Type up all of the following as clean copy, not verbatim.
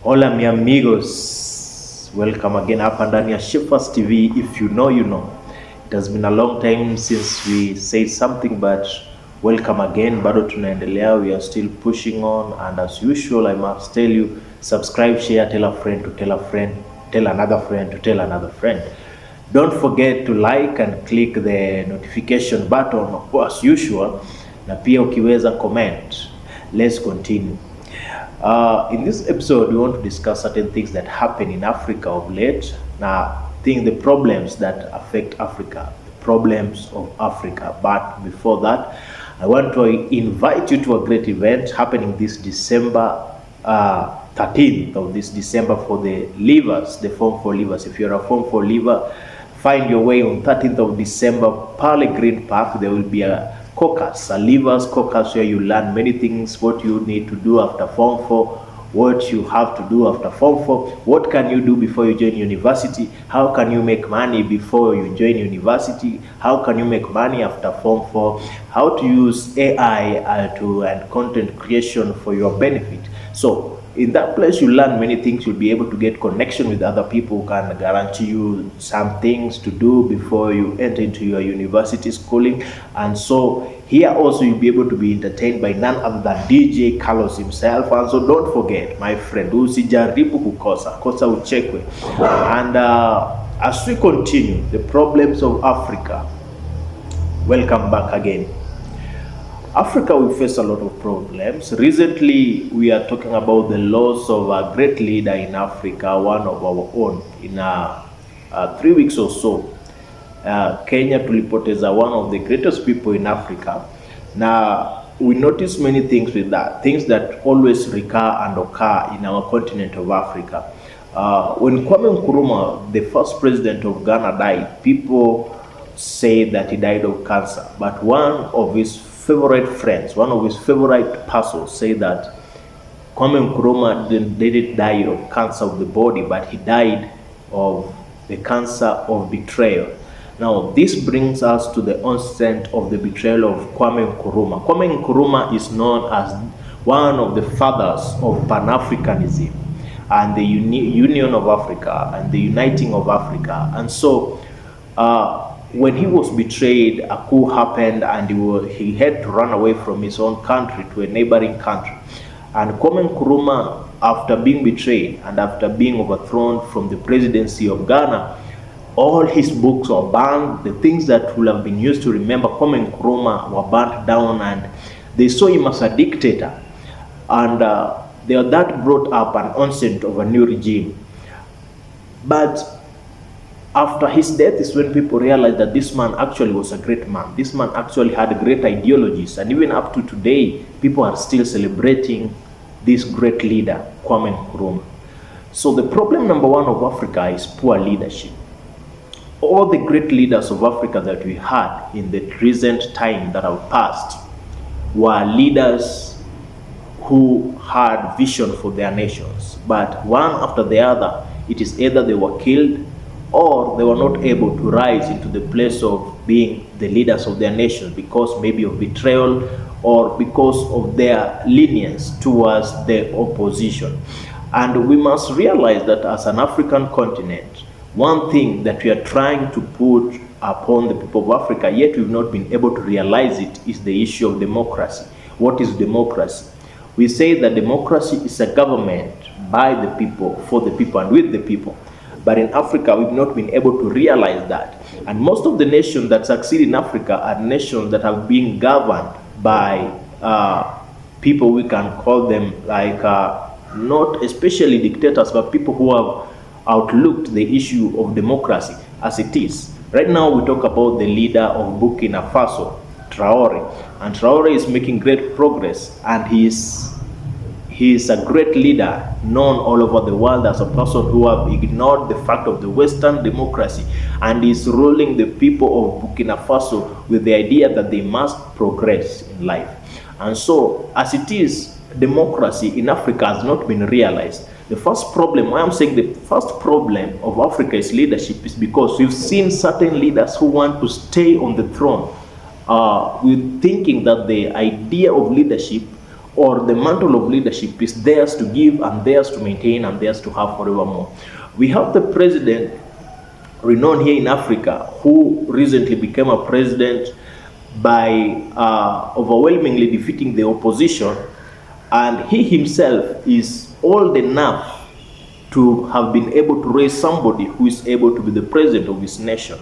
Hola mi amigos, welcome again hapa ndani ya Shepherds TV. If you know, you know. It has been a long time since we said something, but welcome again. Bado tunaendelea, we are still pushing on, and as usual I must tell you, subscribe, share, tell a friend to tell a friend, tell another friend to tell another friend. Don't forget to like and click the notification button as usual, na pia ukiweza comment. Let's continue. In this episode, we want to discuss certain things that happen in Africa of late. Now, the problems that affect Africa, the problems of Africa. But before that, I want to invite you to a great event happening this December 13th of this December for the leavers, the Form 4 leavers. If you're a Form 4 leaver, find your way on 13th of December, Pale Green Park. There will be a caucus, a leavers caucus, where you learn many things, what you need to do after Form 4, what you have to do after Form 4, what can you do before you join university, how can you make money before you join university, how can you make money after Form 4, how to use AI and content creation for your benefit. So in that place you learn many things. You'll be able to get connection with other people who can guarantee you some things to do before you enter into your university schooling. And so here also you'll be able to be entertained by none other than DJ Carlos himself. And so don't forget, my friend, usijaribu kosa uchekwe. And as we continue the problems of Africa, welcome back again. Africa will face a lot of problems. Recently, we are talking about the loss of a great leader in Africa, one of our own. In 3 weeks or so, Kenya tulipoteza one of the greatest people in Africa. Now, we notice many things with that, things that always recur and occur in our continent of Africa. When Kwame Nkrumah, the first president of Ghana, died, people say that he died of cancer. But one of his favorite friends, one of his favorite persons, say that Kwame Nkrumah didn't die of cancer of the body, but he died of the cancer of betrayal. Now, this brings us to the onset of the betrayal of Kwame Nkrumah. Kwame Nkrumah is known as one of the fathers of Pan-Africanism and the Union of Africa and the uniting of Africa. And so, when he was betrayed, a coup happened, and he had to run away from his own country to a neighboring country. And Kwame Nkrumah, after being betrayed and after being overthrown from the presidency of Ghana, all his books were banned. The things that would have been used to remember Kwame Nkrumah were burnt down, and they saw him as a dictator. And that brought up an onset of a new regime. But after his death is when people realized that this man actually was a great man. This man actually had great ideologies, and even up to today, people are still celebrating this great leader, Kwame Nkrumah. So the problem number one of Africa is poor leadership. All the great leaders of Africa that we had in the recent time that have passed were leaders who had vision for their nations. But one after the other, it is either they were killed or they were not able to rise into the place of being the leaders of their nation because maybe of betrayal or because of their lenience towards the opposition. And we must realize that as an African continent, one thing that we are trying to put upon the people of Africa, yet we've not been able to realize it, is the issue of democracy. What is democracy? We say that democracy is a government by the people, for the people, and with the people. But in Africa, we've not been able to realize that. And most of the nations that succeed in Africa are nations that have been governed by people, we can call them like, not especially dictators, but people who have outlooked the issue of democracy as it is. Right now, we talk about the leader of Burkina Faso, Traore. And Traore is making great progress, and he is a great leader, known all over the world as a person who have ignored the fact of the Western democracy and is ruling the people of Burkina Faso with the idea that they must progress in life. And so, as it is, democracy in Africa has not been realized. The first problem, why I'm saying the first problem of Africa is leadership, is because we've seen certain leaders who want to stay on the throne with thinking that the idea of leadership or the mantle of leadership is theirs to give and theirs to maintain and theirs to have forevermore. We have the president renowned here in Africa who recently became a president by overwhelmingly defeating the opposition, and he himself is old enough to have been able to raise somebody who is able to be the president of his nation.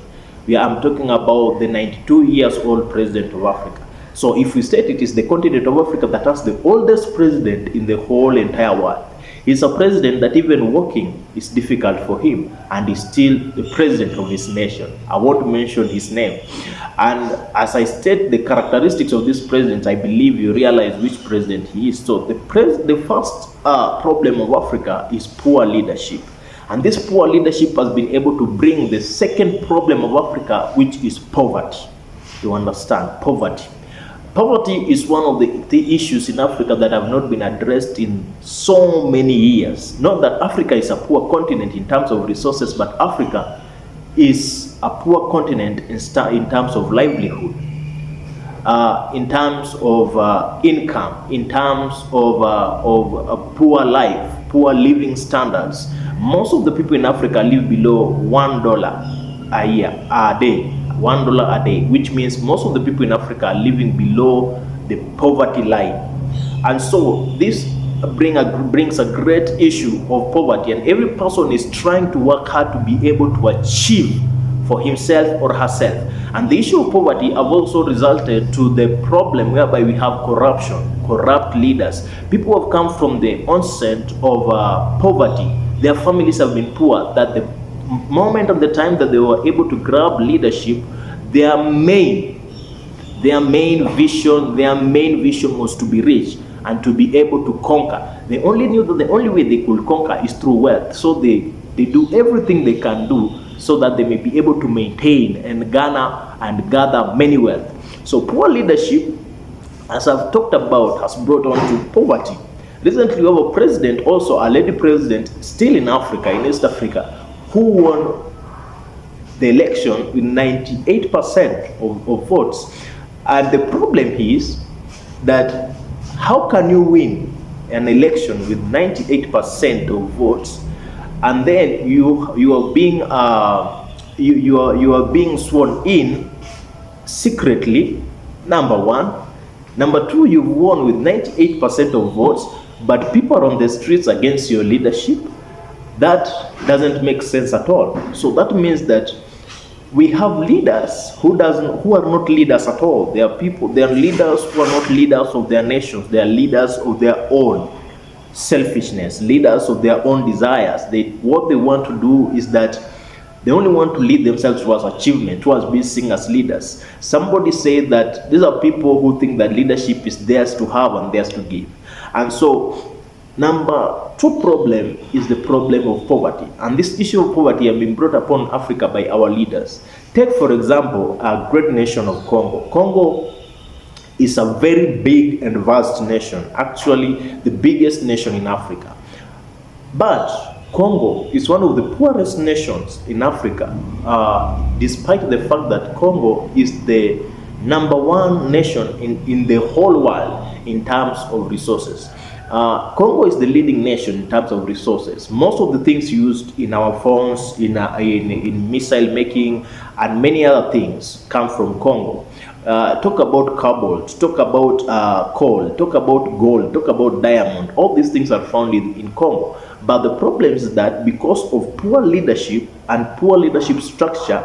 I'm talking about the 92 years old president of Africa. So if we state it is the continent of Africa that has the oldest president in the whole entire world. He's a president that even walking is difficult for him, and he's still the president of his nation. I won't mention his name. And as I state the characteristics of this president, I believe you realize which president he is. So the first problem of Africa is poor leadership. And this poor leadership has been able to bring the second problem of Africa, which is poverty. You understand? Poverty. Poverty is one of the issues in Africa that have not been addressed in so many years. Not that Africa is a poor continent in terms of resources, but Africa is a poor continent in terms of livelihood, in terms of income, in terms of poor life, poor living standards. Most of the people in Africa live below $1 a day. $1 a day, which means most of the people in Africa are living below the poverty line. And so this brings a great issue of poverty, and every person is trying to work hard to be able to achieve for himself or herself. And the issue of poverty have also resulted to the problem whereby we have corruption, corrupt leaders. People have come from the onset of poverty. Their families have been poor, that the moment of the time that they were able to grab leadership, their main vision was to be rich and to be able to conquer. They only knew that the only way they could conquer is through wealth. So they do everything they can do so that they may be able to maintain and garner and gather many wealth. So poor leadership, as I've talked about, has brought on to poverty. Recently we have a president, also a lady president, still in Africa, in East Africa, who won the election with 98% of votes. And the problem is that how can you win an election with 98% of votes, and then you are being sworn in secretly? Number one. Number two, you've won with 98% of votes, but people are on the streets against your leadership. That doesn't make sense at all. So that means that we have leaders who are not leaders at all. They are leaders who are not leaders of their nations. They are leaders of their own selfishness, leaders of their own desires. What they want to do is that they only want to lead themselves towards achievement, towards being seen as leaders. Somebody said that these are people who think that leadership is theirs to have and theirs to give. And so number two problem is the problem of poverty. And this issue of poverty has been brought upon Africa by our leaders. Take, for example, a great nation of Congo. Congo is a very big and vast nation, actually the biggest nation in Africa. But Congo is one of the poorest nations in Africa, despite the fact that Congo is the number one nation in the whole world in terms of resources. Congo is the leading nation in terms of resources. Most of the things used in our phones, in missile making, and many other things come from Congo. Talk about cobalt, talk about coal, talk about gold, talk about diamond. All these things are found in Congo. But the problem is that because of poor leadership and poor leadership structure,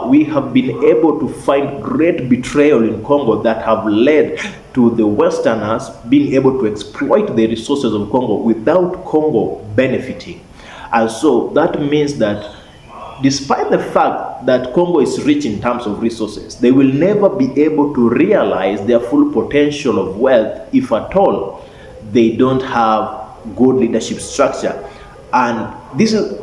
we have been able to find great betrayal in Congo that have led to the Westerners being able to exploit the resources of Congo without Congo benefiting. And so that means that despite the fact that Congo is rich in terms of resources, they will never be able to realize their full potential of wealth if at all they don't have good leadership structure. And this is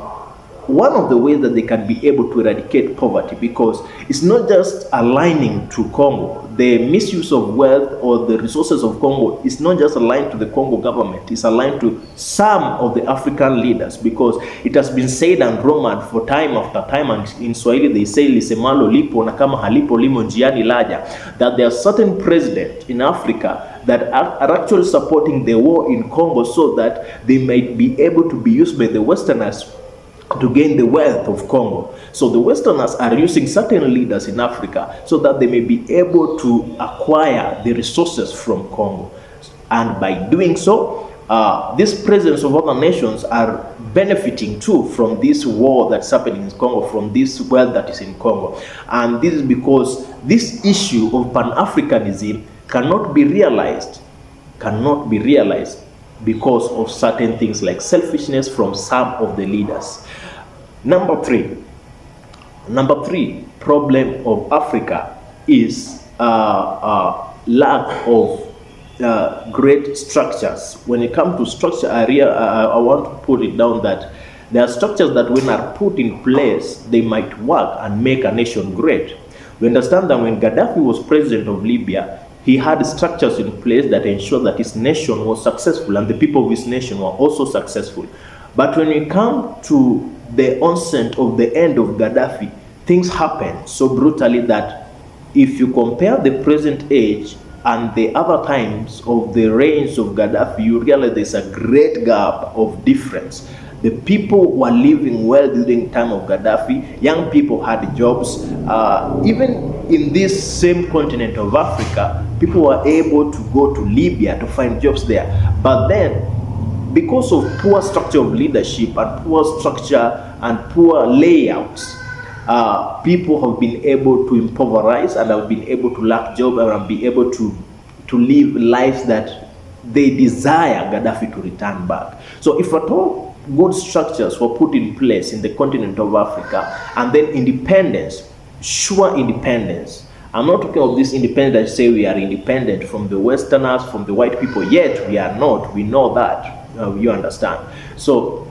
one of the ways that they can be able to eradicate poverty, because it's not just aligning to Congo. The misuse of wealth or the resources of Congo is not just aligned to the Congo government, it's aligned to some of the African leaders, because it has been said and rumored for time after time, and in Swahili they say lisemalo lipo na kama halipo limo njiani laja, that there are certain presidents in Africa that are actually supporting the war in Congo so that they might be able to be used by the Westerners to gain the wealth of Congo. So the Westerners are using certain leaders in Africa so that they may be able to acquire the resources from Congo. And by doing so, this presence of other nations are benefiting too from this war that's happening in Congo, from this wealth that is in Congo. And this is because this issue of Pan-Africanism cannot be realized because of certain things like selfishness from some of the leaders. Number three problem of Africa is lack of great structures. When it comes to structure area, I want to put it down that there are structures that when are put in place, they might work and make a nation great. We understand that when Gaddafi was president of Libya, he had structures in place that ensured that his nation was successful and the people of his nation were also successful. But when we come to the onset of the end of Gaddafi, things happen so brutally that if you compare the present age and the other times of the reigns of Gaddafi, you realize there's a great gap of difference. The people were living well during the time of Gaddafi. Young people had jobs. Even in this same continent of Africa, people were able to go to Libya to find jobs there. But then, because of poor structure of leadership and poor structure and poor layouts, people have been able to improvise and have been able to lack jobs and have been able to live lives that they desire Gaddafi to return back. So if at all good structures were put in place in the continent of Africa, and then independence, sure independence. I'm not talking of this independence that say we are independent from the Westerners, from the white people, yet we are not. We know that. You understand? So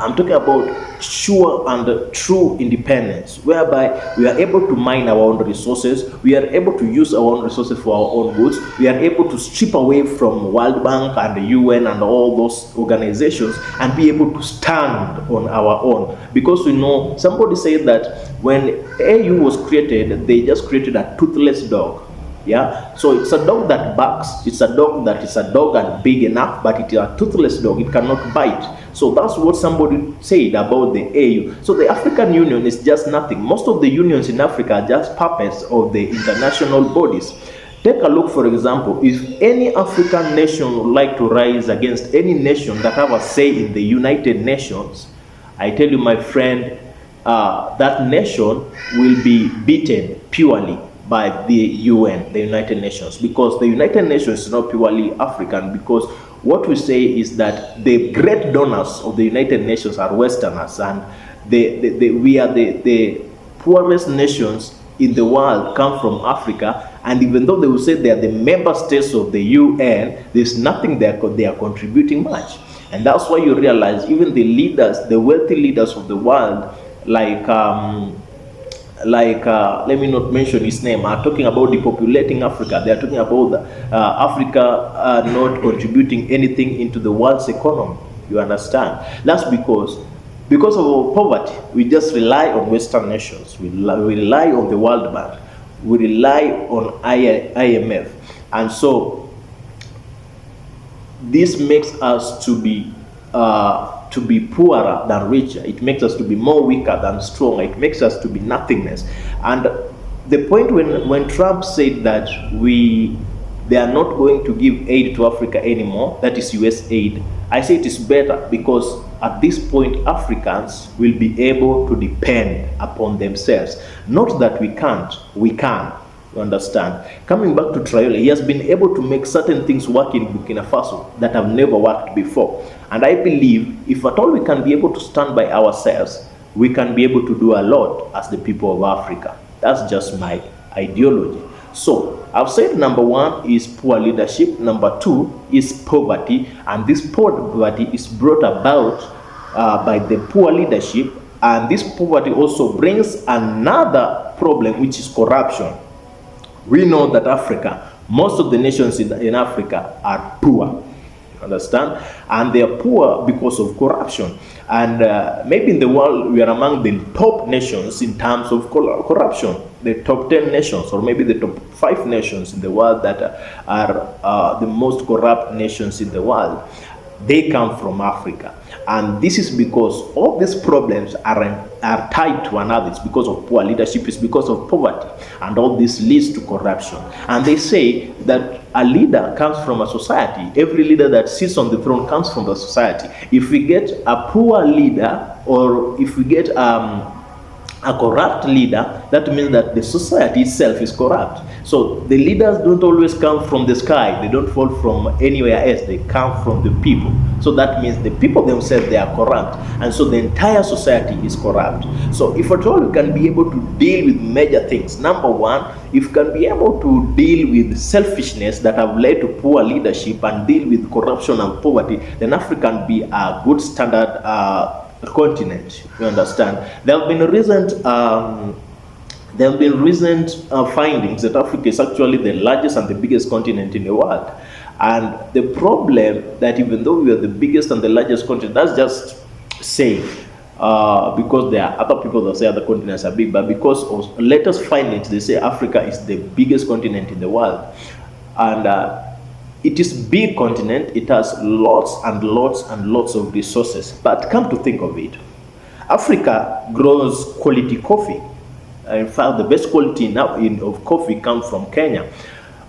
I'm talking about sure and true independence, whereby we are able to mine our own resources, we are able to use our own resources for our own goods, we are able to strip away from World Bank and the UN and all those organizations and be able to stand on our own. Because we know, somebody said that when AU was created, they just created a toothless dog. Yeah, so it's a dog that barks, it's a dog that is a dog and big enough, but it is a toothless dog, it cannot bite. So that's what somebody said about the AU. So the African Union is just nothing. Most of the unions in Africa are just puppets of the international bodies. Take a look, for example, if any African nation would like to rise against any nation that have a say in the United Nations, I tell you, my friend, that nation will be beaten purely by the UN, the United Nations, because the United Nations is not purely African, because what we say is that the great donors of the United Nations are Westerners, and we are the poorest nations in the world come from Africa. And even though they will say they are the member states of the UN, there's nothing they are contributing much. And that's why you realize even the leaders, the wealthy leaders of the world, like let me not mention his name, are talking about depopulating Africa. They are talking about Africa not contributing anything into the world's economy. You understand? That's because of our poverty, we just rely on Western nations. We rely on the World Bank. We rely on IMF. And so this makes us to be poorer than richer. It makes us to be more weaker than stronger. It makes us to be nothingness. And the point when Trump said that they are not going to give aid to Africa anymore, that is US aid, I say it is better, because at this point Africans will be able to depend upon themselves. Not that we can't, we can. You understand? Coming back to Traore, he has been able to make certain things work in Burkina Faso that have never worked before. And I believe if at all we can be able to stand by ourselves, we can be able to do a lot as the people of Africa. That's just my ideology. So I've said number one is poor leadership, number two is poverty, and this poverty is brought about by the poor leadership, and this poverty also brings another problem, which is corruption. We know that Africa, most of the nations in Africa are poor, understand? And they are poor because of corruption. And maybe in the world, we are among the top nations in terms of corruption. the top 10 nations, or maybe the top 5 nations in the world that are the most corrupt nations in the world, they come from Africa. And this is because all these problems are tied to one another. It's because of poor leadership, it's because of poverty, and all this leads to corruption. And they say that a leader comes from a society. Every leader that sits on the throne comes from the society. If we get a poor leader, or if we get a corrupt leader, that means that the society itself is corrupt. So the leaders don't always come from the sky, they don't fall from anywhere else, they come from the people. So that means the people themselves, they are corrupt, and so the entire society is corrupt. So if at all we can be able to deal with major things, number one, if we can be able to deal with selfishness that have led to poor leadership and deal with corruption and poverty, then Africa can be a good standard continent. You understand? There have been recent findings that Africa is actually the largest and the biggest continent in the world. And the problem that even though we are the biggest and the largest continent, that's just saying, because there are other people that say other continents are big, but because of latest findings, they say Africa is the biggest continent in the world. And it is a big continent, it has lots and lots and lots of resources. But come to think of it, Africa grows quality coffee. In fact, the best quality of coffee comes from Kenya.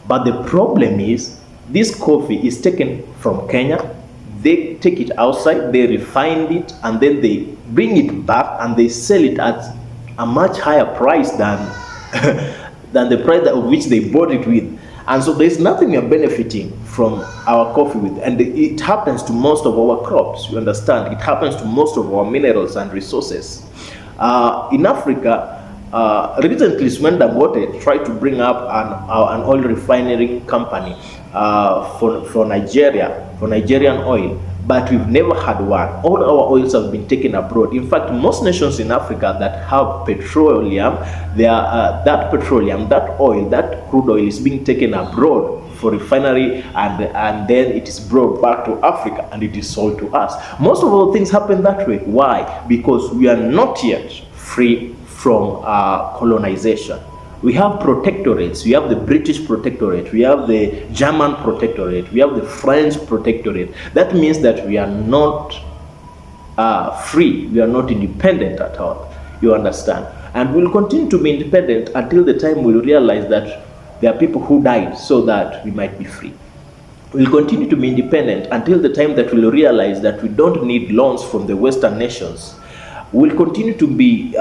But the problem is, this coffee is taken from Kenya, they take it outside, they refine it, and then they bring it back and they sell it at a much higher price than, than the price at which they bought it with. And so there's nothing we are benefiting from our coffee with. And it happens to most of our crops, you understand? It happens to most of our minerals and resources. In Africa, recently Smenda Dangote tried to bring up an oil refinery company for Nigeria, for Nigerian oil. But we've never had one. All our oils have been taken abroad. In fact, most nations in Africa that have petroleum, that petroleum, that oil, that crude oil is being taken abroad for refinery, and then it is brought back to Africa and it is sold to us. Most of all things happen that way. Why? Because we are not yet free from colonization. We have protectorates. We have the British protectorate, we have the German protectorate, we have the French protectorate. That means that we are not free, we are not independent at all. You understand? And we'll continue to be independent until the time we'll realize that there are people who died so that we might be free. We'll continue to be independent until the time that we'll realize that we don't need loans from the Western nations. We'll continue to be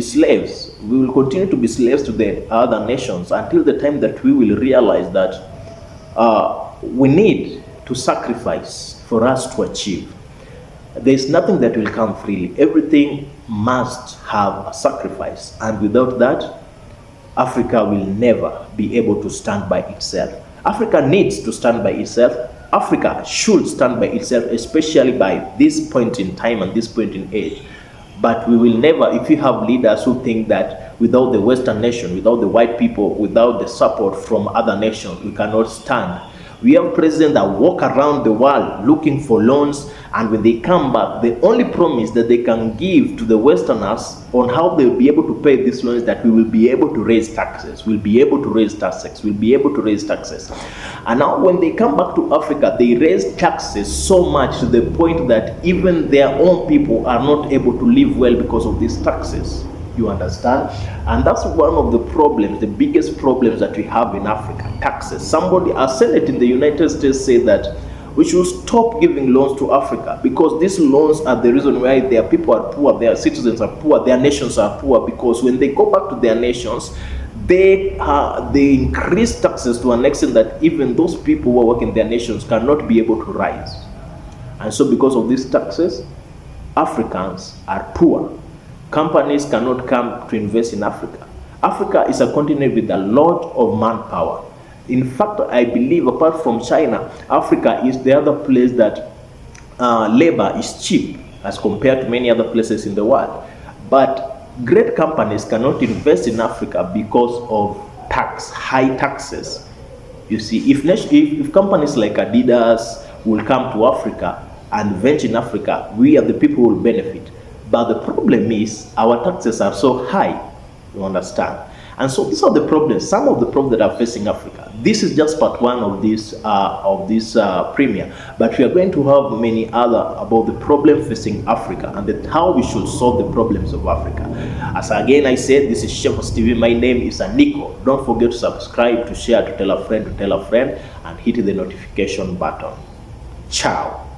slaves. We will continue to be slaves to the other nations until the time that we will realize that we need to sacrifice for us to achieve. There is nothing that will come freely. Everything must have a sacrifice, and without that, Africa will never be able to stand by itself. Africa needs to stand by itself. Africa should stand by itself, especially by this point in time and this point in age. But we will never, if you have leaders who think that without the Western nation, without the white people, without the support from other nations, we cannot stand. We have presidents that walk around the world looking for loans, and when they come back, the only promise that they can give to the Westerners on how they'll be able to pay these loans is that we will be able to raise taxes, we'll be able to raise taxes, we'll be able to raise taxes. And now when they come back to Africa, they raise taxes so much to the point that even their own people are not able to live well because of these taxes. You understand? And that's one of the problems, the biggest problems that we have in Africa, taxes. Somebody, a Senate in the United States said that we should stop giving loans to Africa because these loans are the reason why their people are poor, their citizens are poor, their nations are poor, because when they go back to their nations, they increase taxes to an extent that even those people who are working in their nations cannot be able to rise. And so because of these taxes, Africans are poor. Companies cannot come to invest in Africa. Africa is a continent with a lot of manpower. In fact, I believe apart from China, Africa is the other place that labor is cheap as compared to many other places in the world. But great companies cannot invest in Africa because of high taxes. You see, if companies like Adidas will come to Africa and venture in Africa, we are the people who will benefit. But the problem is our taxes are so high You understand? And so these are the problems, some of the problems that are facing Africa. This is just part one of this premiere, but we are going to have many other about the problem facing Africa and how we should solve the problems of Africa. As again I said, this is Shepherds TV. My name is Aniko. Don't forget to subscribe, to share, to tell a friend, and hit the notification button. Ciao.